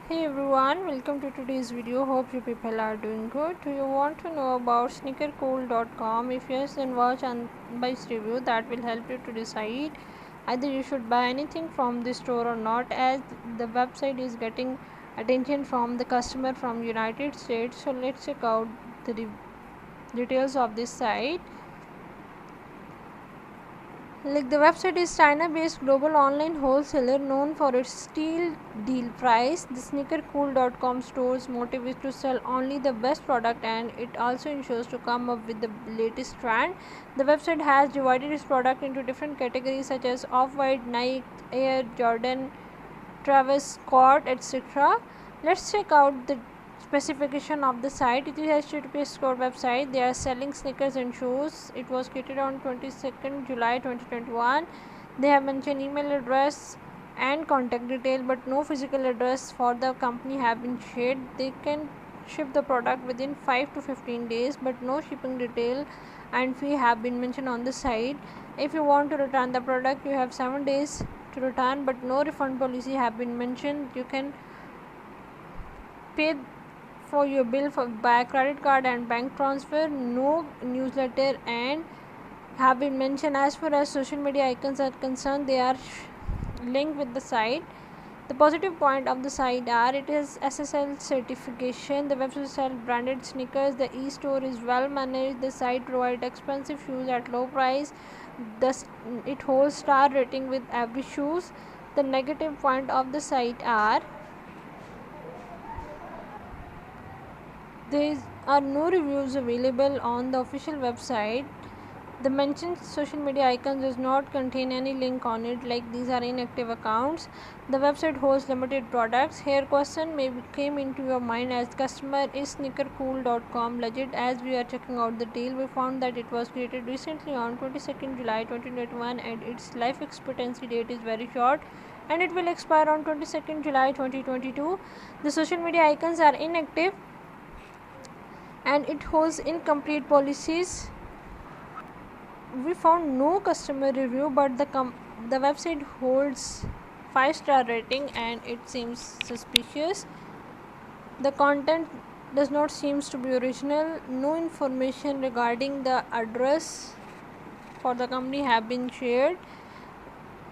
Hey everyone, welcome to today's video. Hope you people are doing good. Do you want to know about sneakercool.com? If yes, then watch unbiased review that will help you to decide either you should buy anything from this store or not, as the website is getting attention from the customer from United States. So let's check out the details of this site. The website is China-based global online wholesaler known for its steal deal price. The sneakercool.com store's motive is to sell only the best product, and it also ensures to come up with the latest trend. The website has divided its product into different categories such as Off-White, Nike, Air Jordan, Travis Scott, etc. Let's check out the specification of the site. It is a HTTP store website. They are selling sneakers and shoes. It was created on 22nd July 2021. They have mentioned email address and contact detail, but no physical address for the company have been shared. They can ship the product within 5 to 15 days, but no shipping detail and fee have been mentioned on the site. If you want to return the product, you have 7 days to return, but no refund policy have been mentioned. You can pay for your bill by credit card and bank transfer. No newsletter and have been mentioned. As far as social media icons are concerned, they are linked with the site. The positive point of the site are it is SSL certification. The website sells branded sneakers. The e-store is well managed. The site provides expensive shoes at low price. It holds star rating with every shoes. The negative point of the site are there are no reviews available on the official website. The mentioned social media icons does not contain any link on it, like these are inactive accounts. The website holds limited products. Here question may came into your mind as customer, is sneakercool.com legit? As we are checking out the deal, we found that it was created recently on 22nd July 2021 and its life expectancy date is very short and it will expire on 22nd July 2022. The social media icons are inactive and it holds incomplete policies. We found no customer review, but the website holds 5-star rating and it seems suspicious. The content does not seems to be original. No information regarding the address for the company have been shared.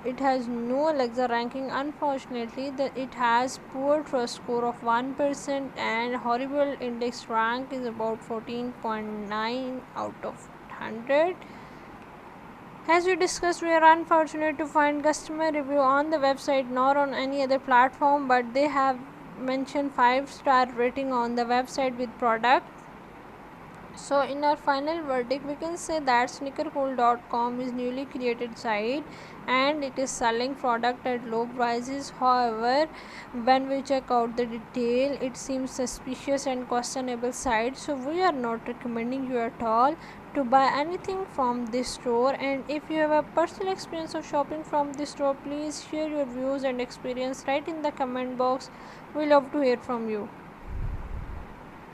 It has no Alexa ranking. Unfortunately, it has poor trust score of 1% and horrible index rank is about 14.9 out of 100. As we discussed, we are unfortunate to find customer review on the website nor on any other platform, but they have mentioned 5-star rating on the website with product. So in our final verdict, we can say that sneakercool.com is newly created site and it is selling product at low prices. However, when we check out the detail, it seems suspicious and questionable site. So we are not recommending you at all to buy anything from this store. And if you have a personal experience of shopping from this store, please share your views and experience right in the comment box. We love to hear from you.